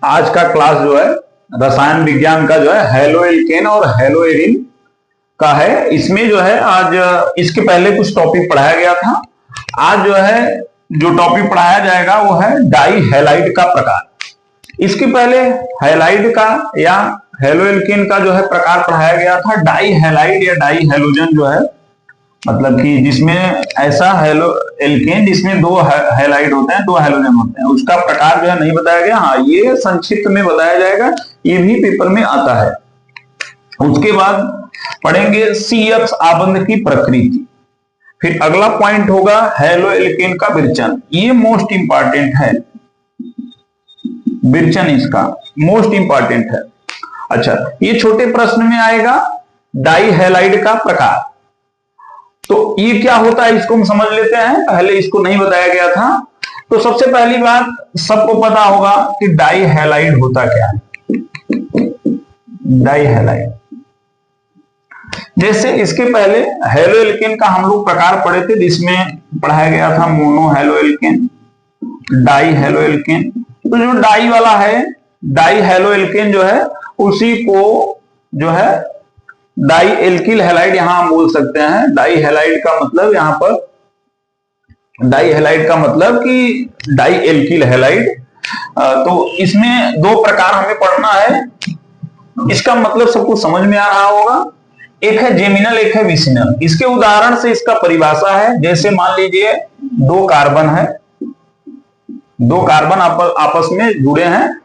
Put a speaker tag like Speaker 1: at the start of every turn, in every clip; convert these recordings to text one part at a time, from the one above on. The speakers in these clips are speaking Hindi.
Speaker 1: आज का क्लास जो है रसायन विज्ञान का जो है हेलोएल्केन और हेलोएरिन का है। इसमें जो है आज इसके पहले कुछ टॉपिक पढ़ाया गया था। आज जो है जो टॉपिक पढ़ाया जाएगा वो है डाई हैलाइड का प्रकार। इसके पहले हैलाइड का या हेलोएल्केन का जो है प्रकार पढ़ाया गया था। डाई हैलाइड या डाई हैलोजन जो है मतलब कि जिसमें ऐसा हेलोएल्केन जिसमें दो हैलाइड होते हैं, दो हैलोजन होते हैं, उसका प्रकार जो है नहीं बताया गया। हाँ, ये संक्षिप्त में बताया जाएगा, ये भी पेपर में आता है। उसके बाद पढ़ेंगे CX आबंध की प्रकृति। फिर अगला पॉइंट होगा हेलोएल्केन का विरचन, ये मोस्ट इंपॉर्टेंट है। विरचन इसका मोस्ट इंपॉर्टेंट है। अच्छा, ये छोटे प्रश्न में आएगा डाई हैलाइड का प्रकार। तो ये क्या होता है इसको हम समझ लेते हैं, पहले इसको नहीं बताया गया था। तो सबसे पहली बात सबको पता होगा कि डाई हैलाइड होता क्या है। डाई हैलाइड, जैसे इसके पहले हेलोएल्केन का हम लोग प्रकार पढ़े थे, जिसमें पढ़ाया गया था मोनो हेलोएल्केन, डाई हेलोएल्केन। तो जो डाई वाला है, डाई हेलोएल्केन जो है उसी को जो है डाई एल्किल हैलाइड यहां हम बोल सकते हैं। डाई हैलाइड का मतलब यहां पर डाई हैलाइड का मतलब कि डाई एल्किल हैलाइड। तो इसमें दो प्रकार हमें पढ़ना है, इसका मतलब सबको समझ में आ रहा होगा। एक है जेमिनल, एक है विसिनल। इसके उदाहरण से इसका परिभाषा है, जैसे मान लीजिए दो कार्बन है, दो कार्बन आपस में जुड़े हैं।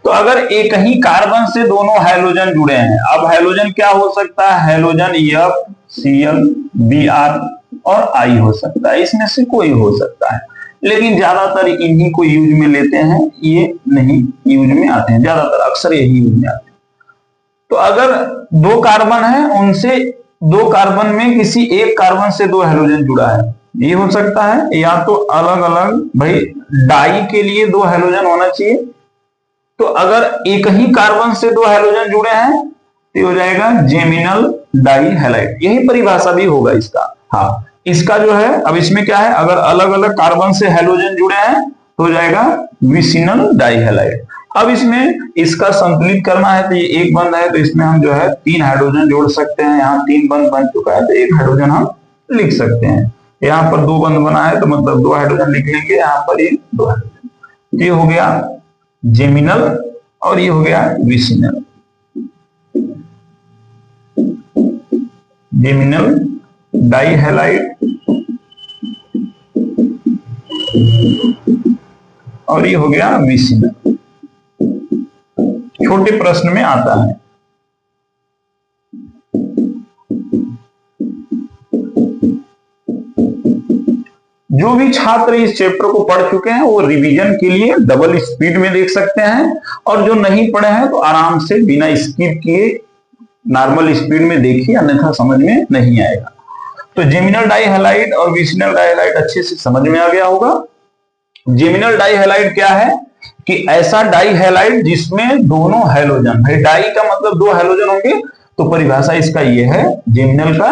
Speaker 1: तो अगर एक ही कार्बन से दोनों हैलोजन जुड़े हैं, अब हैलोजन क्या हो सकता है, हैलोजन F, Cl, Br और I हो सकता है, इसमें से कोई हो सकता है, लेकिन ज्यादातर इन्हीं को यूज में लेते हैं, ये नहीं यूज में आते हैं, ज्यादातर अक्सर यही यूज में आते हैं। तो अगर दो कार्बन है, उनसे दो कार्बन में किसी एक कार्बन से दो हैलोजन जुड़ा है, ये हो सकता है। या तो अलग अलग, भाई डाई के लिए दो हैलोजन होना चाहिए, तो अगर एक ही कार्बन से दो हैलोजन जुड़े हैं तो हो जाएगा जेमिनल डाई हैलाइड, यही परिभाषा भी होगा इसका। हाँ, इसका जो है अब इसमें क्या है, अगर अलग अलग कार्बन से हैलोजन जुड़े हैं तो हो जाएगा विसिनल डाई हैलाइड। अब इसमें इसका संतुलित करना है, तो ये एक बंद है तो इसमें हम जो है तीन हाइड्रोजन जोड़ सकते हैं। यहाँ तीन बंद बन चुका है तो एक हाइड्रोजन हम लिख सकते हैं। यहाँ पर दो बंद बना है तो मतलब दो हाइड्रोजन लिख लेंगे, यहाँ पर ये दो हाइड्रोजन। ये हो गया जेमिनल और ये हो गया विसिनल। जेमिनल डाई हैलाइड और ये हो गया विसिनल। छोटे प्रश्न में आता है। जो भी छात्र इस चैप्टर को पढ़ चुके हैं वो रिवीजन के लिए डबल स्पीड में देख सकते हैं, और जो नहीं पढ़े हैं तो आराम से बिना स्किप किए नॉर्मल स्पीड में देखिए, अन्यथा समझ में नहीं आएगा। तो जेमिनल डाई हैलाइड और विसिनल डाई हैलाइड अच्छे से समझ में आ गया होगा। जेमिनल डाई हैलाइड क्या है कि ऐसा डाई हैलाइड जिसमें दोनों हैलोजन, भाई डाई का मतलब दो हैलोजन होंगे, तो परिभाषा इसका ये है जेमिनल का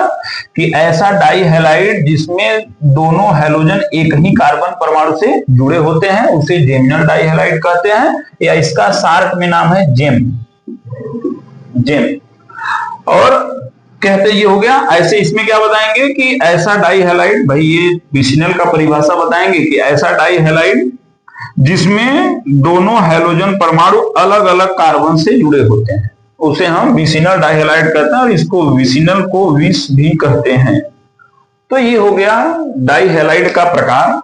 Speaker 1: कि ऐसा डाई हैलाइड जिसमें दोनों हैलोजन एक ही कार्बन परमाणु से जुड़े होते हैं, उसे जेमिनल डाई हैलाइड कहते हैं, या इसका शार्ट में नाम है जेम। जेम और कहते ये हो गया। ऐसे इसमें क्या बताएंगे कि ऐसा डाई हैलाइड, भाई ये विसिनल का परिभाषा बताएंगे कि ऐसा डाई हैलाइड जिसमें दोनों हैलोजन परमाणु अलग अलग कार्बन से जुड़े होते हैं, उसे हम विसिनल डाई हैलाइड कहते हैं, और इसको विसिनल को विस भी कहते हैं। तो ये हो गया डाई हैलाइड का प्रकार,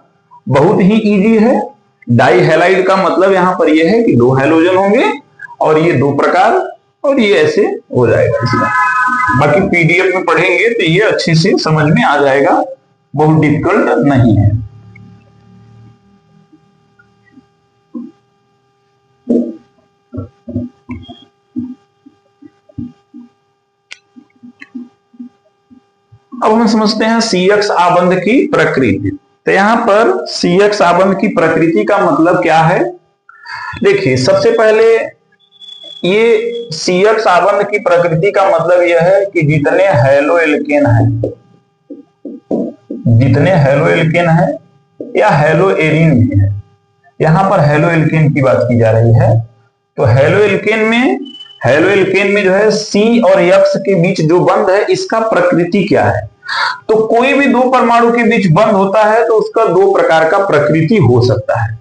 Speaker 1: बहुत ही इजी है। डाई हैलाइड का मतलब यहां पर यह है कि दो हैलोजन होंगे और ये दो प्रकार, और ये ऐसे हो जाएगा इसमें। बाकी पीडीएफ में पढ़ेंगे तो ये अच्छे से समझ में आ जाएगा, बहुत डिफिकल्ट नहीं है। अब हम समझते हैं CX आबंध की प्रकृति। तो यहां पर CX आबंध की प्रकृति का मतलब क्या है, देखिए सबसे पहले ये CX आबंध की प्रकृति का मतलब यह है कि जितने हेलोएल्केन हैं, जितने हेलोएल्केन है या हेलोएरिन भी है, यहां पर हेलोएल्केन की बात की जा रही है, तो हेलो एल्केन में जो है सी और एक्स के बीच जो बंध है इसका प्रकृति क्या है? तो कोई भी दो परमाणु के बीच बंध होता है तो उसका दो प्रकार का प्रकृति हो सकता है।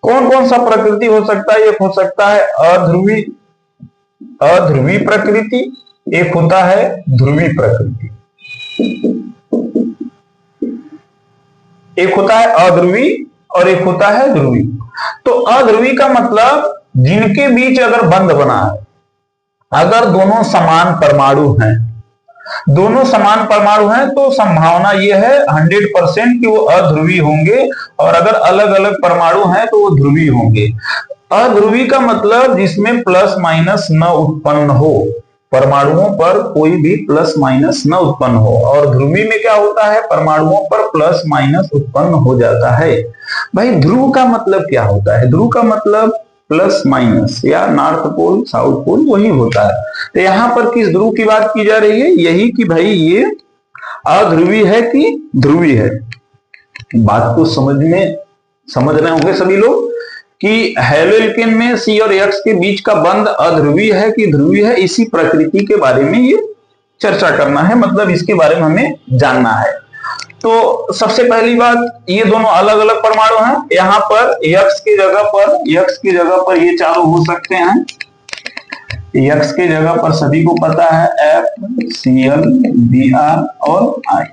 Speaker 1: कौन कौन सा प्रकृति हो सकता है? एक हो सकता है अध्रुवी प्रकृति, एक होता है ध्रुवी प्रकृति। एक होता है अध्रुवी और एक होता है ध्रुवी। तो अध्रुवी का मतलब जिनके बीच अगर बंध बना है, अगर दोनों समान परमाणु हैं, तो संभावना यह है 100% कि वो अध्रुवी होंगे, और अगर अलग अलग परमाणु हैं तो वो ध्रुवी होंगे। अध्रुवी का मतलब जिसमें प्लस माइनस न उत्पन्न हो, परमाणुओं पर कोई भी प्लस माइनस न उत्पन्न हो। और ध्रुवी में क्या होता है? परमाणुओं पर प्लस माइनस उत्पन्न हो जाता है। भाई ध्रुव का मतलब क्या होता है? ध्रुव का मतलब प्लस माइनस या नॉर्थ पोल साउथ पोल वही होता है। तो यहां पर किस ध्रुव की बात की जा रही है? यही कि भाई ये अध्रुवी है कि ध्रुवी है। बात को समझ रहे होंगे सभी लोग कि हेलोएल्केन में सी और एक्स के बीच का बंध अध्रुवी है कि ध्रुवी है, इसी प्रकृति के बारे में ये चर्चा करना है, मतलब इसके बारे में हमें जानना है। तो सबसे पहली बात, ये दोनों अलग अलग परमाणु हैं। यहाँ पर एक्स की जगह पर ये चारों हो सकते हैं। एक्स की जगह पर सभी को पता है FCl, Br और I,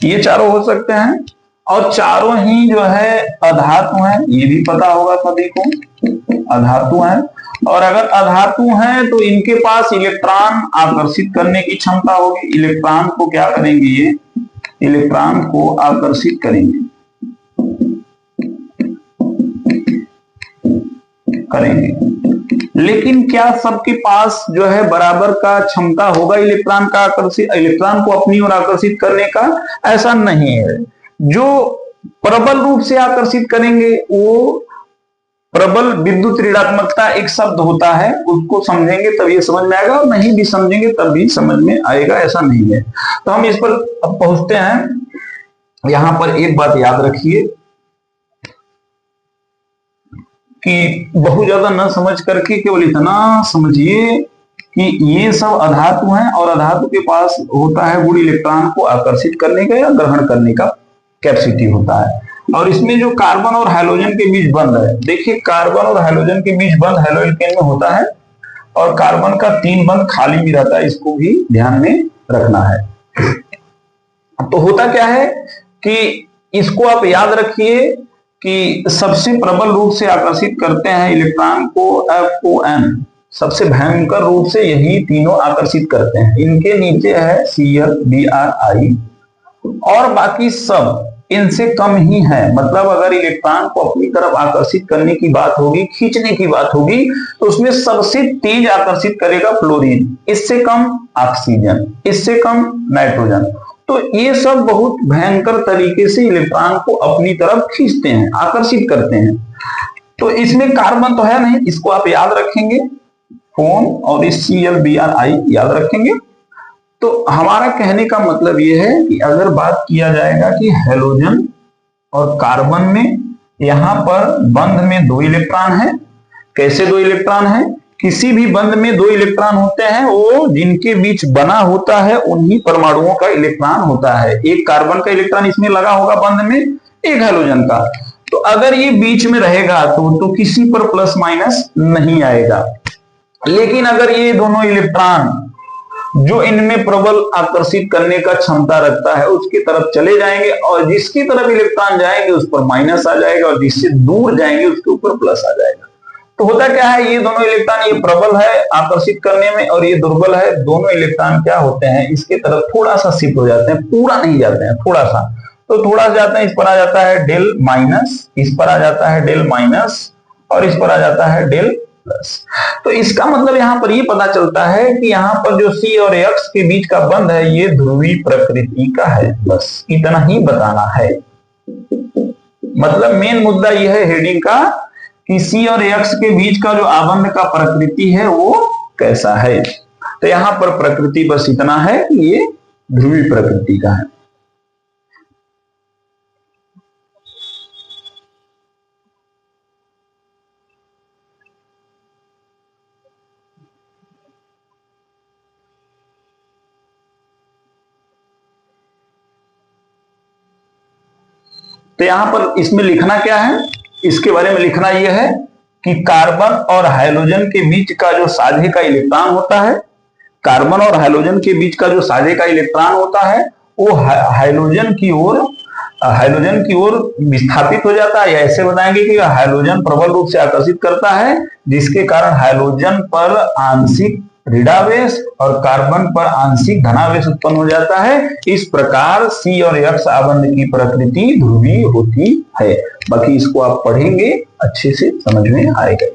Speaker 1: ये चारों हो सकते हैं। और चारों ही जो है अधातु हैं, ये भी पता होगा सभी को, अधातु हैं। और अगर अधातु हैं तो इनके पास इलेक्ट्रॉन आकर्षित करने की क्षमता होगी। इलेक्ट्रॉन को क्या करेंगे? ये इलेक्ट्रॉन को आकर्षित करेंगे। लेकिन क्या सबके पास जो है बराबर का क्षमता होगा इलेक्ट्रॉन को अपनी ओर आकर्षित करने का? ऐसा नहीं है। जो प्रबल रूप से आकर्षित करेंगे वो प्रबल विद्युत ऋणात्मकता एक शब्द होता है, उसको समझेंगे तब ये समझ में आएगा, और नहीं भी समझेंगे तब भी समझ में आएगा, ऐसा नहीं है। तो हम इस पर अब पहुंचते हैं। यहां पर एक बात याद रखिए कि बहुत ज्यादा न समझ करके केवल इतना समझिए कि ये सब अधातु हैं और अधातु के पास होता है गुण इलेक्ट्रॉन को आकर्षित करने का या ग्रहण करने का कैपेसिटी होता है। और इसमें जो कार्बन और हाइड्रोजन के बीच बंध है, देखिए कार्बन और हाइड्रोजन के बीच बंध हेलोएल्केन में होता है, और कार्बन का 3 बंध खाली भी रहता है, इसको भी ध्यान में रखना है। तो होता क्या है कि इसको आप याद रखिए कि सबसे प्रबल रूप से आकर्षित करते हैं इलेक्ट्रॉन को FON, सबसे भयंकर रूप से यही तीनों आकर्षित करते हैं। इनके नीचे है Cl, Br, I, और बाकी सब इनसे कम ही है। मतलब अगर इलेक्ट्रॉन को अपनी तरफ आकर्षित करने की बात होगी, खींचने की बात होगी, तो उसमें सबसे तेज आकर्षित करेगा फ्लोरीन, इससे कम ऑक्सीजन, इससे कम नाइट्रोजन। तो ये सब बहुत भयंकर तरीके से इलेक्ट्रॉन को अपनी तरफ खींचते हैं, आकर्षित करते हैं। तो इसमें कार्बन तो है नहीं, इसको आप याद रखेंगे, फोन और इस Cl, Br, I याद रखेंगे। तो हमारा कहने का मतलब यह है कि अगर बात किया जाएगा कि हेलोजन और कार्बन में यहां पर बंध में 2 इलेक्ट्रॉन है। कैसे 2 इलेक्ट्रॉन है? किसी भी बंध में 2 इलेक्ट्रॉन होते हैं, वो जिनके बीच बना होता है उन्हीं परमाणुओं का इलेक्ट्रॉन होता है। एक कार्बन का इलेक्ट्रॉन इसमें लगा होगा बंध में, एक हेलोजन का। तो अगर ये बीच में रहेगा तो किसी पर प्लस माइनस नहीं आएगा। लेकिन अगर ये दोनों इलेक्ट्रॉन जो इनमें प्रबल आकर्षित करने का क्षमता रखता है उसकी तरफ चले जाएंगे, और जिसकी तरफ इलेक्ट्रॉन जाएंगे उस पर माइनस आ जाएगा, और जिससे दूर जाएंगे उसके ऊपर प्लस आ जाएगा। तो होता क्या है, ये दोनों इलेक्ट्रॉन, ये प्रबल है आकर्षित करने में और ये दुर्बल है। दोनों इलेक्ट्रॉन क्या होते हैं, इसके तरफ थोड़ा सा शिफ्ट हो जाते हैं, पूरा नहीं जाते हैं, थोड़ा सा। तो थोड़ा सा जाते हैं, इस पर आ जाता है डेल माइनस, इस पर आ जाता है डेल माइनस, और इस पर आ जाता है डेल प्लस। तो इसका मतलब यहां पर ये पता चलता है कि यहां पर जो C और X के बीच का बंध है ये ध्रुवी प्रकृति का है। बस इतना ही बताना है। मतलब मेन मुद्दा यह है हेडिंग का कि C और X के बीच का जो आबंध का प्रकृति है वो कैसा है। तो यहां पर प्रकृति बस इतना है कि ये ध्रुवी प्रकृति का है। तो यहां पर इसमें लिखना क्या है, इसके बारे में लिखना यह है कि कार्बन और हाइड्रोजन के बीच का जो साझे का इलेक्ट्रॉन होता है, कार्बन और हाइड्रोजन के बीच का जो साझे का इलेक्ट्रॉन होता है वो हाइड्रोजन की ओर विस्थापित हो जाता है, या ऐसे बताएंगे कि हाइड्रोजन प्रबल रूप से आकर्षित करता है, जिसके कारण हाइड्रोजन पर आंशिक ऋणावेश और कार्बन पर आंशिक धनावेश उत्पन्न हो जाता है। इस प्रकार C और X आबंध की प्रकृति ध्रुवीय होती है। बाकी इसको आप पढ़ेंगे अच्छे से समझ में आएगा।